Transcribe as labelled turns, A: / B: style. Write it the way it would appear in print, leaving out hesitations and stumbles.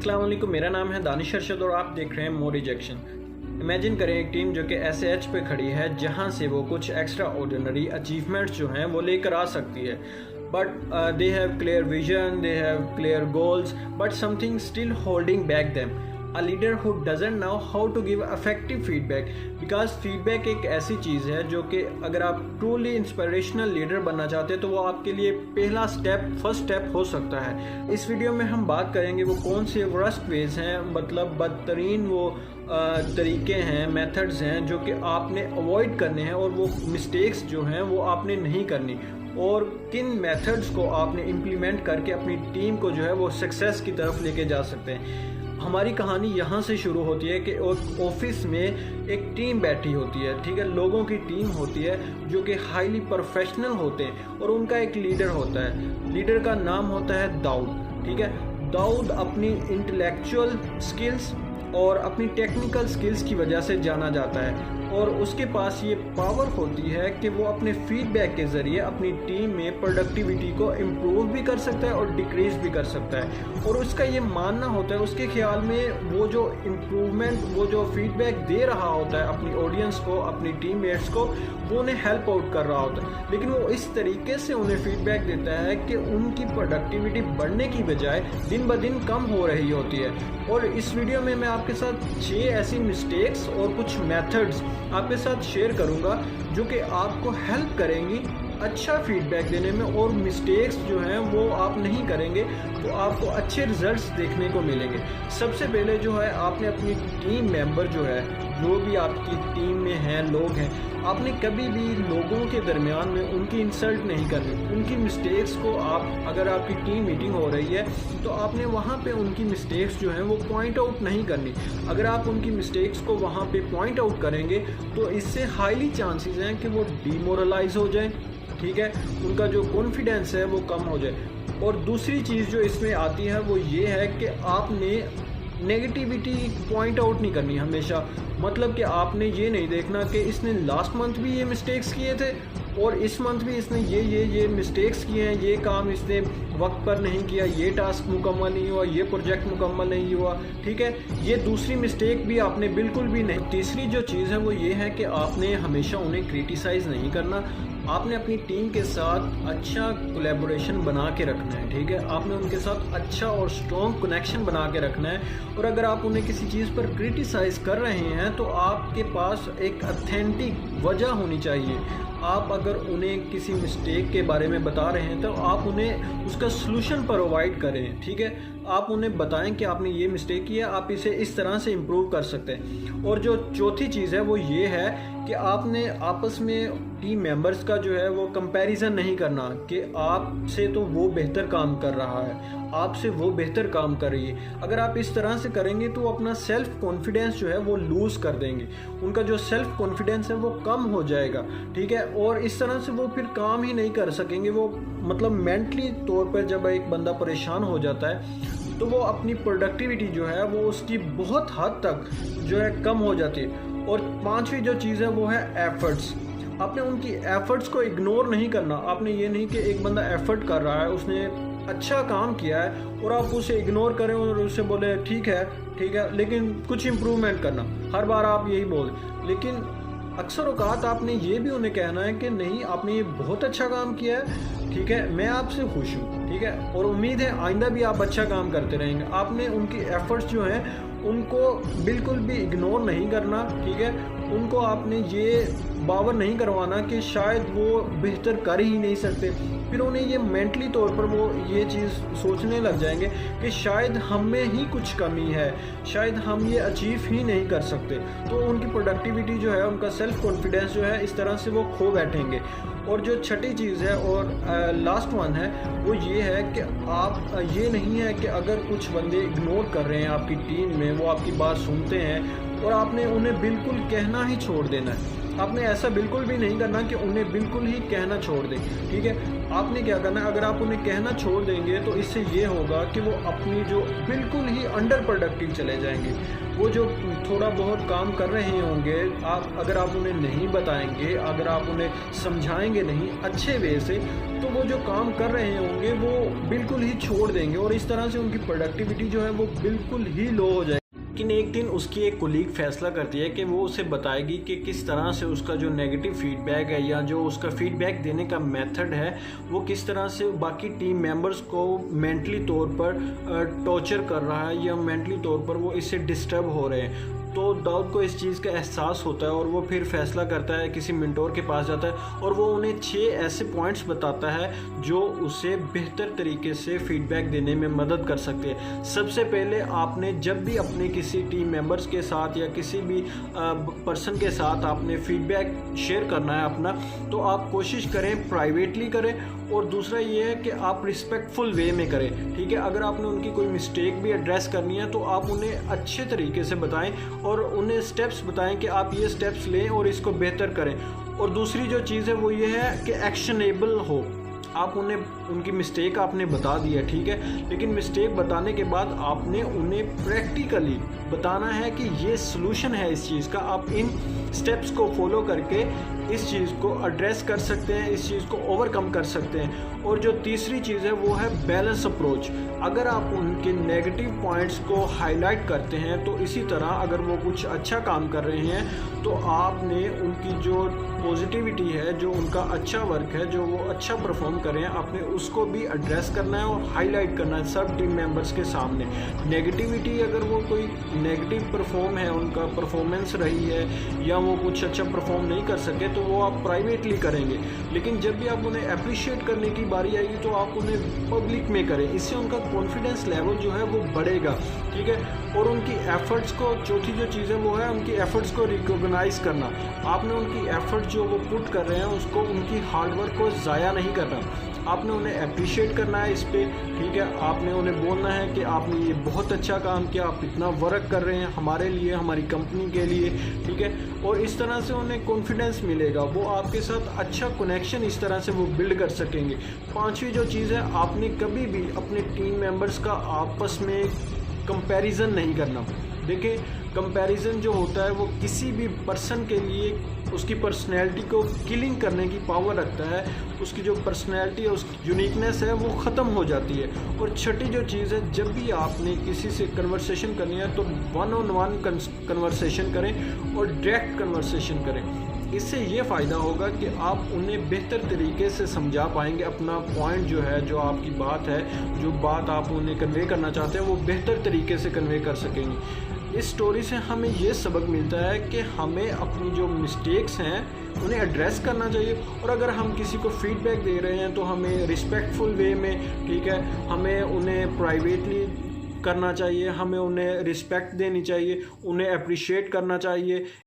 A: अस्सलाम वालेकुम, मेरा नाम है दानिश अरशद और आप देख रहे हैं मोर रिजेक्शन। इमेजिन करें एक टीम जो कि एसएच पे खड़ी है, जहां से वो कुछ एक्स्ट्रा ऑर्डिनरी अचीवमेंट्स जो हैं वो लेकर आ सकती है, but they have clear vision, they have clear goals, but something still holding back them. A leader who doesn't know how to give effective feedback, because feedback एक ऐसी चीज़ है जो कि अगर आप ट्रूली इंस्पिरेशनल लीडर बनना चाहते हैं तो वो आपके लिए पहला स्टेप, फर्स्ट स्टेप हो सकता है। इस वीडियो में हम बात करेंगे वो कौन से वर्स्ट वेज हैं, मतलब बदतरीन वो तरीके हैं, मेथड्स हैं जो कि आपने अवॉइड करने हैं, और वो मिस्टेक्स जो हैं वो आपने नहीं करनी, और किन मेथड्स को आपने इम्प्लीमेंट करके अपनी टीम को जो है वो सक्सेस की तरफ लेके जा सकते हैं। हमारी कहानी यहाँ से शुरू होती है कि ऑफिस में एक टीम बैठी होती है, ठीक है, लोगों की टीम होती है जो कि हाईली प्रोफेशनल होते हैं, और उनका एक लीडर होता है। लीडर का नाम होता है दाऊद, ठीक है। दाऊद अपनी इंटेलेक्चुअल स्किल्स और अपनी टेक्निकल स्किल्स की वजह से जाना जाता है, और उसके पास ये पावर होती है कि वो अपने फीडबैक के ज़रिए अपनी टीम में प्रोडक्टिविटी को इम्प्रूव भी कर सकता है और डिक्रीज भी कर सकता है। और उसका ये मानना होता है, उसके ख्याल में वो जो इम्प्रूवमेंट, वो जो फीडबैक दे रहा होता है अपनी ऑडियंस को, अपनी टीममेट्स को, वो उन्हें हेल्प आउट कर रहा होता है, लेकिन वो इस तरीके से उन्हें फीडबैक देता है कि उनकी प्रोडक्टिविटी बढ़ने की बजाय दिन ब दिन कम हो रही होती है। और इस वीडियो में मैं आपके साथ 6 ऐसी मिस्टेक्स और कुछ मेथड्स आपके साथ शेयर करूंगा जो कि आपको हेल्प करेंगी अच्छा फीडबैक देने में, और मिस्टेक्स जो हैं वो आप नहीं करेंगे तो आपको अच्छे रिजल्ट्स देखने को मिलेंगे। सबसे पहले जो है, आपने अपनी टीम मेंबर जो है, जो भी आपकी टीम में हैं लोग हैं, आपने कभी भी लोगों के दरमियान में उनकी इंसल्ट नहीं करनी। उनकी मिस्टेक्स को आप, अगर आपकी टीम मीटिंग हो रही है तो आपने वहाँ पे उनकी मिस्टेक्स जो हैं वो पॉइंट आउट नहीं करनी। अगर आप उनकी मिस्टेक्स को वहाँ पे पॉइंट आउट करेंगे तो इससे हाईली चांसेस हैं कि वो डीमोरलाइज हो जाए, ठीक है, उनका जो कॉन्फिडेंस है वो कम हो जाए। और दूसरी चीज़ जो इसमें आती है वो ये है कि आपने नेगेटिविटी पॉइंट आउट नहीं करनी हमेशा। मतलब कि आपने ये नहीं देखना कि इसने लास्ट मंथ भी ये मिस्टेक्स किए थे और इस मंथ भी इसने ये मिस्टेक्स किए हैं, ये काम इसने वक्त पर नहीं किया, ये टास्क मुकम्मल नहीं हुआ, ये प्रोजेक्ट मुकम्मल नहीं हुआ, ठीक है, ये दूसरी मिस्टेक भी आपने बिल्कुल भी नहीं। तीसरी जो चीज़ है वो ये है कि आपने हमेशा उन्हें क्रिटिसाइज़ नहीं करना। आपने अपनी टीम के साथ अच्छा कोलैबोरेशन बना के रखना है, ठीक है, आपने उनके साथ अच्छा और स्ट्रॉन्ग कनेक्शन बना के रखना है। और अगर आप उन्हें किसी चीज़ पर क्रिटिसाइज़ कर रहे हैं तो आपके पास एक ऑथेंटिक वजह होनी चाहिए। आप अगर उन्हें किसी मिस्टेक के बारे में बता रहे हैं तो आप उन्हें उसका सलूशन प्रोवाइड करें, ठीक है, आप उन्हें बताएं कि आपने ये मिस्टेक किया, आप इसे इस तरह से इम्प्रूव कर सकते हैं। और जो चौथी चीज़ है वो ये है कि आपने आपस में टीम मेंबर्स का जो है वो कंपैरिजन नहीं करना कि आपसे तो वो बेहतर काम कर रहा है, आपसे वो बेहतर काम कर रही है। अगर आप इस तरह से करेंगे तो अपना सेल्फ कॉन्फिडेंस जो है वो लूज़ कर देंगे, उनका जो सेल्फ कॉन्फिडेंस है वो कम हो जाएगा, ठीक है, और इस तरह से वो फिर काम ही नहीं कर सकेंगे। वो मतलब मेंटली तौर पर जब एक बंदा परेशान हो जाता है तो वो अपनी प्रोडक्टिविटी जो है वो उसकी बहुत हद तक जो है कम हो जाती है। और पांचवी जो चीज़ है वो है एफर्ट्स। आपने उनकी एफर्ट्स को इग्नोर नहीं करना। आपने ये नहीं कि एक बंदा एफर्ट कर रहा है, उसने अच्छा काम किया है और आप उसे इग्नोर करें और उससे बोले ठीक है, लेकिन कुछ इम्प्रूवमेंट करना। हर बार आप यही बोल, लेकिन अक्सर औकात आपने ये भी उन्हें कहना है कि नहीं, आपने ये बहुत अच्छा काम किया है, ठीक है, मैं आपसे खुश हूँ, ठीक है, और उम्मीद है आइंदा भी आप अच्छा काम करते रहेंगे। आपने उनकी एफर्ट्स जो हैं उनको बिल्कुल भी इग्नोर नहीं करना, ठीक है, उनको आपने ये बावर नहीं करवाना कि शायद वो बेहतर कर ही नहीं सकते। फिर उन्हें ये मेंटली तौर पर वो ये चीज़ सोचने लग जाएंगे कि शायद हम में ही कुछ कमी है, शायद हम ये अचीव ही नहीं कर सकते। तो उनकी प्रोडक्टिविटी जो है, उनका सेल्फ कॉन्फिडेंस जो है, इस तरह से वो खो बैठेंगे। और जो छठी चीज़ है और लास्ट वन है वो ये है कि आप ये नहीं है कि अगर कुछ बंदे इग्नोर कर रहे हैं आपकी टीम में, वो आपकी बात सुनते हैं और आपने उन्हें बिल्कुल कहना ही छोड़ देना है। आपने ऐसा बिल्कुल भी नहीं करना कि उन्हें बिल्कुल ही कहना छोड़ दें, ठीक है। आपने क्या करना है, अगर आप उन्हें कहना छोड़ देंगे तो इससे ये होगा कि वो अपनी जो बिल्कुल ही अंडर प्रोडक्टिव चले जाएंगे। वो जो थोड़ा बहुत काम कर रहे होंगे, अगर आप उन्हें नहीं बताएंगे, अगर आप उन्हें समझाएंगे नहीं अच्छे वे से, तो वो जो काम कर रहे होंगे वो बिल्कुल ही छोड़ देंगे और इस तरह से उनकी प्रोडक्टिविटी जो है वो बिल्कुल ही लो हो जाएगी। लेकिन एक दिन उसकी एक कोलीग फैसला करती है कि वो उसे बताएगी कि किस तरह से उसका जो नेगेटिव फीडबैक है या जो उसका फीडबैक देने का मेथड है वो किस तरह से बाकी टीम मेंबर्स को मेंटली तौर पर टॉर्चर कर रहा है या मेंटली तौर पर वो इससे डिस्टर्ब हो रहे हैं। तो दाऊद को इस चीज़ का एहसास होता है और वो फिर फैसला करता है, किसी मेंटोर के पास जाता है और वो उन्हें 6 ऐसे पॉइंट्स बताता है जो उसे बेहतर तरीके से फीडबैक देने में मदद कर सकते हैं। सबसे पहले आपने जब भी अपने किसी टीम मेंबर्स के साथ या किसी भी पर्सन के साथ आपने फीडबैक शेयर करना है अपना, तो आप कोशिश करें प्राइवेटली करें और दूसरा ये है कि आप रिस्पेक्टफुल वे में करें, ठीक है। अगर आपने उनकी कोई मिस्टेक भी एड्रेस करनी है तो आप उन्हें अच्छे तरीके से बताएं और उन्हें स्टेप्स बताएं कि आप ये स्टेप्स लें और इसको बेहतर करें। और दूसरी जो चीज़ है वो ये है कि एक्शनेबल हो। आप उन्हें उनकी मिस्टेक आपने बता दी है, ठीक है, लेकिन मिस्टेक बताने के बाद आपने उन्हें प्रैक्टिकली बताना है कि ये सलूशन है इस चीज़ का, आप इन स्टेप्स को फॉलो करके इस चीज़ को एड्रेस कर सकते हैं, इस चीज़ को ओवरकम कर सकते हैं। और जो तीसरी चीज़ है वो है बैलेंस अप्रोच। अगर आप उनके नेगेटिव पॉइंट्स को हाईलाइट करते हैं तो इसी तरह अगर वो कुछ अच्छा काम कर रहे हैं तो आपने उनकी जो पॉजिटिविटी है, जो उनका अच्छा वर्क है, जो वो अच्छा परफॉर्म कर रहे हैं, आपने उसको भी एड्रेस करना है और हाईलाइट करना है सब टीम मेंबर्स के सामने। नेगेटिविटी अगर वो कोई नेगेटिव परफॉर्म है, उनका परफॉर्मेंस रही है या वो कुछ अच्छा परफॉर्म नहीं कर सके तो वो आप प्राइवेटली करेंगे, लेकिन जब भी आप उन्हें अप्रिशिएट करने की बारी आएगी तो आप उन्हें पब्लिक में करें। इससे उनका कॉन्फिडेंस लेवल जो है वो बढ़ेगा, ठीक है। और उनकी एफर्ट्स को, चौथी जो चीज़ है वो है उनकी एफर्ट्स को रिकॉग्नाइज करना। आपने उनकी एफर्ट जो वो पुट कर रहे हैं उसको, उनकी हार्डवर्क को ज़ाया नहीं करना, आपने उन्हें अप्रिशिएट करना है इस पर, ठीक है। आपने उन्हें बोलना है कि आपने ये बहुत अच्छा काम किया, आप इतना वर्क कर रहे हैं हमारे लिए, हमारी कंपनी के लिए, ठीक है। और इस तरह से उन्हें कॉन्फिडेंस मिलेगा, वो आपके साथ अच्छा कनेक्शन इस तरह से वो बिल्ड कर सकेंगे। पांचवी जो चीज़ है, आपने कभी भी अपने टीम मेंबर्स का आपस में कंपैरिजन नहीं करना। देखिए, कंपैरिजन जो होता है वो किसी भी पर्सन के लिए उसकी पर्सनैलिटी को किलिंग करने की पावर रखता है। उसकी जो पर्सनैलिटी है, उसकी यूनिकनेस है वो ख़त्म हो जाती है। और छठी जो चीज़ है, जब भी आपने किसी से कन्वर्सेशन करनी है तो 1-on-1 कन्वर्सेशन करें और डायरेक्ट कन्वर्सेशन करें। इससे ये फ़ायदा होगा कि आप उन्हें बेहतर तरीके से समझा पाएंगे, अपना पॉइंट जो है, जो आपकी बात है, जो बात आप उन्हें कन्वे करना चाहते हैं वो बेहतर तरीके से कन्वे कर सकेंगे। इस स्टोरी से हमें ये सबक मिलता है कि हमें अपनी जो मिस्टेक्स हैं उन्हें एड्रेस करना चाहिए और अगर हम किसी को फीडबैक दे रहे हैं तो हमें रिस्पेक्टफुल वे में, ठीक है, हमें उन्हें प्राइवेटली करना चाहिए, हमें उन्हें रिस्पेक्ट देनी चाहिए, उन्हें अप्रिशिएट करना चाहिए।